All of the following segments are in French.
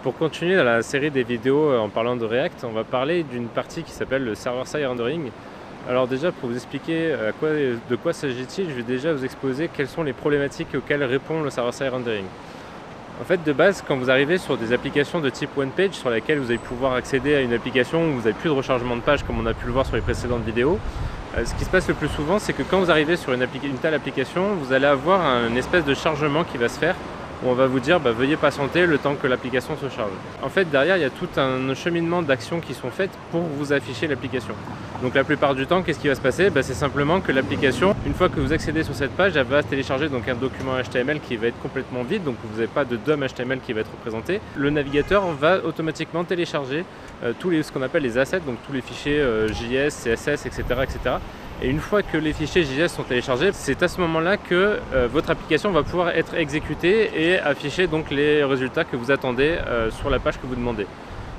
Pour continuer dans la série des vidéos en parlant de React, on va parler d'une partie qui s'appelle le server-side rendering. Alors déjà, pour vous expliquer de quoi s'agit-il, je vais déjà vous exposer quelles sont les problématiques auxquelles répond le server-side rendering. En fait, de base, quand vous arrivez sur des applications de type one-page sur lesquelles vous allez pouvoir accéder à une application où vous n'avez plus de rechargement de page comme on a pu le voir sur les précédentes vidéos, ce qui se passe le plus souvent, c'est que quand vous arrivez sur une telle application, vous allez avoir une espèce de chargement qui va se faire où on va vous dire veuillez patienter le temps que l'application se charge. En fait, derrière, il y a tout un cheminement d'actions qui sont faites pour vous afficher l'application. Donc la plupart du temps, qu'est-ce qui va se passer? C'est simplement que l'application, une fois que vous accédez sur cette page, elle va télécharger donc un document HTML qui va être complètement vide, donc vous n'avez pas de DOM HTML qui va être représenté. Le navigateur va automatiquement télécharger ce qu'on appelle les assets, donc tous les fichiers JS, CSS, etc., etc. Et une fois que les fichiers JS sont téléchargés, c'est à ce moment-là que votre application va pouvoir être exécutée et afficher donc les résultats que vous attendez sur la page que vous demandez.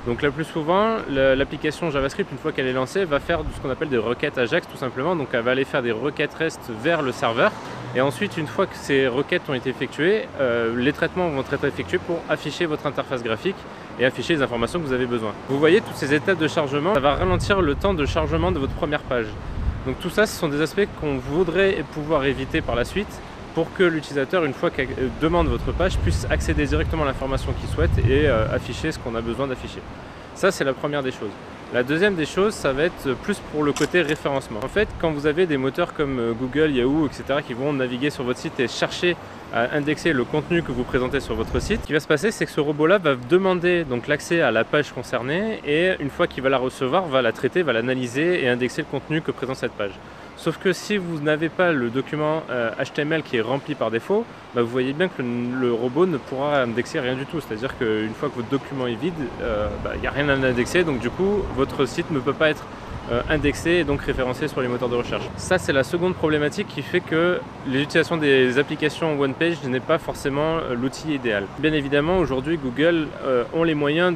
Donc le plus souvent, l'application JavaScript, une fois qu'elle est lancée, va faire ce qu'on appelle des requêtes AJAX tout simplement. Donc elle va aller faire des requêtes REST vers le serveur. Et ensuite, une fois que ces requêtes ont été effectuées, les traitements vont être effectués pour afficher votre interface graphique et afficher les informations que vous avez besoin. Vous voyez toutes ces étapes de chargement, ça va ralentir le temps de chargement de votre première page. Donc tout ça, ce sont des aspects qu'on voudrait pouvoir éviter par la suite pour que l'utilisateur, une fois qu'il demande votre page, puisse accéder directement à l'information qu'il souhaite et afficher ce qu'on a besoin d'afficher. Ça, c'est la première des choses. La deuxième des choses, ça va être plus pour le côté référencement. En fait, quand vous avez des moteurs comme Google, Yahoo, etc. qui vont naviguer sur votre site et chercher à indexer le contenu que vous présentez sur votre site, ce qui va se passer, c'est que ce robot-là va demander donc l'accès à la page concernée et une fois qu'il va la recevoir, va la traiter, va l'analyser et indexer le contenu que présente cette page. Sauf que si vous n'avez pas le document HTML qui est rempli par défaut, vous voyez bien que le robot ne pourra indexer rien du tout. C'est-à-dire qu'une fois que votre document est vide, il n'y a rien à indexer, donc du coup, votre site ne peut pas être indexé et donc référencé sur les moteurs de recherche. Ça, c'est la seconde problématique qui fait que l'utilisation des applications one-page n'est pas forcément l'outil idéal. Bien évidemment, aujourd'hui, Google ont les moyens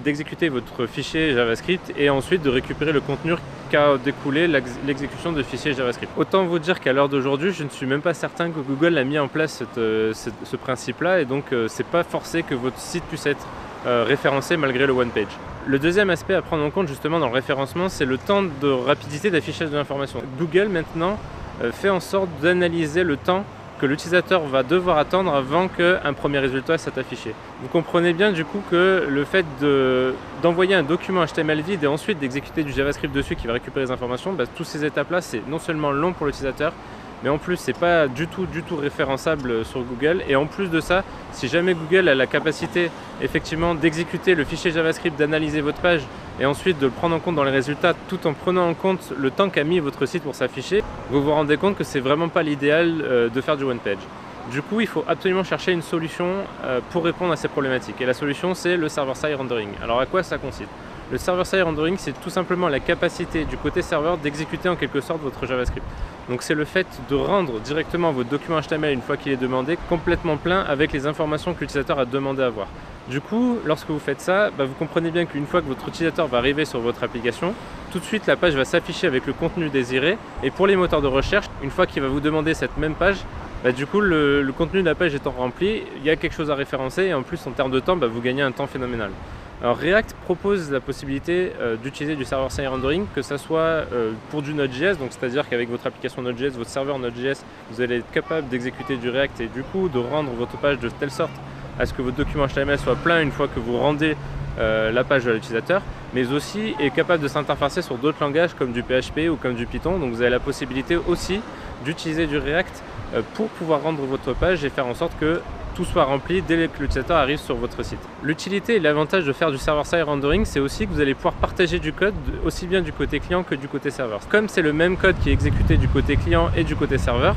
d'exécuter votre fichier JavaScript et ensuite de récupérer le contenu qu'a découlé l'exécution de fichiers JavaScript. Autant vous dire qu'à l'heure d'aujourd'hui, je ne suis même pas certain que Google a mis en place ce principe-là et donc c'est pas forcé que votre site puisse être référencé malgré le one page. Le deuxième aspect à prendre en compte justement dans le référencement, c'est le temps de rapidité d'affichage de l'information. Google maintenant fait en sorte d'analyser le temps que l'utilisateur va devoir attendre avant qu'un premier résultat soit affiché. Vous comprenez bien du coup que le fait d'envoyer un document HTML vide et ensuite d'exécuter du JavaScript dessus qui va récupérer les informations, toutes ces étapes-là, c'est non seulement long pour l'utilisateur, mais en plus c'est pas du tout référençable sur Google. Et en plus de ça, si jamais Google a la capacité effectivement d'exécuter le fichier JavaScript, d'analyser votre page et ensuite de le prendre en compte dans les résultats tout en prenant en compte le temps qu'a mis votre site pour s'afficher, vous vous rendez compte que c'est vraiment pas l'idéal de faire du one page. Du coup, il faut absolument chercher une solution pour répondre à ces problématiques. Et la solution, c'est le server-side rendering. Alors à quoi ça consiste? Le server-side rendering, c'est tout simplement la capacité du côté serveur d'exécuter en quelque sorte votre JavaScript. Donc c'est le fait de rendre directement votre document HTML une fois qu'il est demandé complètement plein avec les informations que l'utilisateur a demandé à voir. Du coup, lorsque vous faites ça, vous comprenez bien qu'une fois que votre utilisateur va arriver sur votre application, tout de suite la page va s'afficher avec le contenu désiré. Et pour les moteurs de recherche, une fois qu'il va vous demander cette même page, du coup le contenu de la page étant rempli, il y a quelque chose à référencer et en plus en termes de temps, vous gagnez un temps phénoménal. Alors React propose la possibilité d'utiliser du server-side rendering, que ce soit pour du Node.js, donc c'est-à-dire qu'avec votre application Node.js, votre serveur Node.js, vous allez être capable d'exécuter du React et du coup de rendre votre page de telle sorte à ce que votre document HTML soit plein une fois que vous rendez la page à l'utilisateur, mais aussi est capable de s'interfacer sur d'autres langages comme du PHP ou comme du Python. Donc vous avez la possibilité aussi d'utiliser du React pour pouvoir rendre votre page et faire en sorte que tout soit rempli dès que l'utilisateur arrive sur votre site. L'utilité et l'avantage de faire du server-side rendering, c'est aussi que vous allez pouvoir partager du code aussi bien du côté client que du côté serveur. Comme c'est le même code qui est exécuté du côté client et du côté serveur,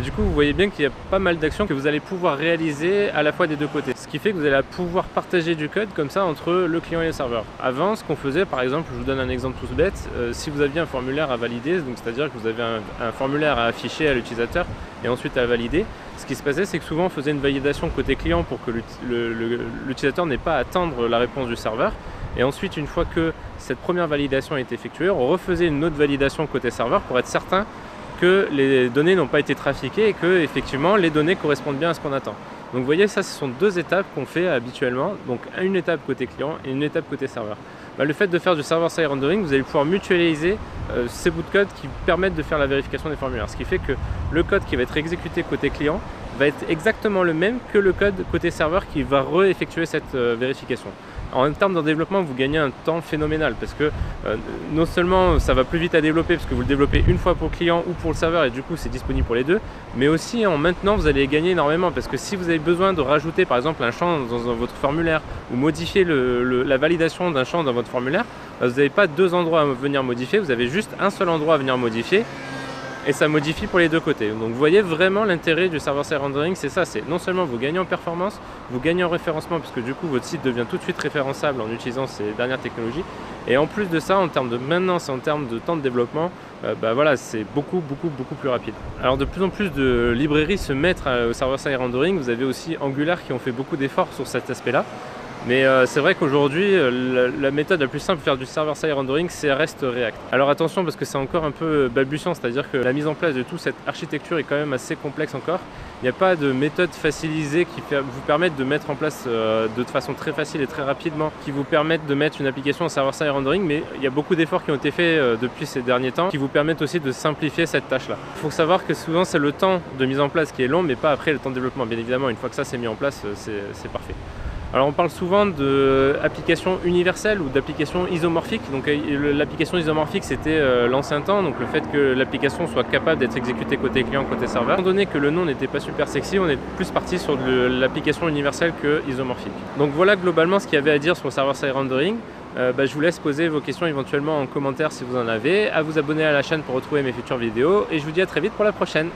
du coup vous voyez bien qu'il y a pas mal d'actions que vous allez pouvoir réaliser à la fois des deux côtés. Ce qui fait que vous allez pouvoir partager du code comme ça entre le client et le serveur. Avant, ce qu'on faisait, par exemple, je vous donne un exemple tout bête, si vous aviez un formulaire à valider, donc c'est-à-dire que vous avez un formulaire à afficher à l'utilisateur et ensuite à valider, ce qui se passait, c'est que souvent on faisait une validation côté client pour que l'utilisateur n'ait pas à attendre la réponse du serveur. Et ensuite, une fois que cette première validation a été effectuée, on refaisait une autre validation côté serveur pour être certain que les données n'ont pas été trafiquées et que effectivement les données correspondent bien à ce qu'on attend. Donc vous voyez, ça ce sont deux étapes qu'on fait habituellement, donc une étape côté client et une étape côté serveur. Le fait de faire du server-side rendering, vous allez pouvoir mutualiser ces bouts de code qui permettent de faire la vérification des formulaires. Ce qui fait que le code qui va être exécuté côté client va être exactement le même que le code côté serveur qui va re-effectuer cette vérification. En termes de développement, vous gagnez un temps phénoménal parce que non seulement ça va plus vite à développer parce que vous le développez une fois pour le client ou pour le serveur et du coup c'est disponible pour les deux, mais aussi en maintenant vous allez gagner énormément parce que si vous avez besoin de rajouter par exemple un champ dans votre formulaire ou modifier la validation d'un champ dans votre formulaire, vous n'avez pas deux endroits à venir modifier, vous avez juste un seul endroit à venir modifier. Et ça modifie pour les deux côtés. Donc vous voyez vraiment l'intérêt du server-side rendering, c'est ça, c'est non seulement vous gagnez en performance, vous gagnez en référencement parce que du coup votre site devient tout de suite référençable en utilisant ces dernières technologies. Et en plus de ça, en termes de maintenance et en termes de temps de développement, voilà, c'est beaucoup plus rapide. Alors de plus en plus de librairies se mettent au server-side rendering. Vous avez aussi Angular qui ont fait beaucoup d'efforts sur cet aspect-là. Mais c'est vrai qu'aujourd'hui, la méthode la plus simple pour faire du server-side rendering, c'est reste React. Alors attention parce que c'est encore un peu balbutiant, c'est-à-dire que la mise en place de toute cette architecture est quand même assez complexe encore. Il n'y a pas de méthode facilisée qui vous permette de mettre en place de façon très facile et très rapidement, qui vous permettent de mettre une application en server-side rendering, mais il y a beaucoup d'efforts qui ont été faits depuis ces derniers temps, qui vous permettent aussi de simplifier cette tâche-là. Il faut savoir que souvent c'est le temps de mise en place qui est long, mais pas après le temps de développement. Bien évidemment, une fois que ça c'est mis en place, c'est parfait. Alors on parle souvent d'application universelle ou d'application isomorphique. Donc l'application isomorphique c'était l'ancien temps, donc le fait que l'application soit capable d'être exécutée côté client, côté serveur. Étant donné que le nom n'était pas super sexy, on est plus parti sur l'application universelle que isomorphique. Donc voilà globalement ce qu'il y avait à dire sur le server-side rendering. Je vous laisse poser vos questions éventuellement en commentaire si vous en avez, à vous abonner à la chaîne pour retrouver mes futures vidéos et je vous dis à très vite pour la prochaine.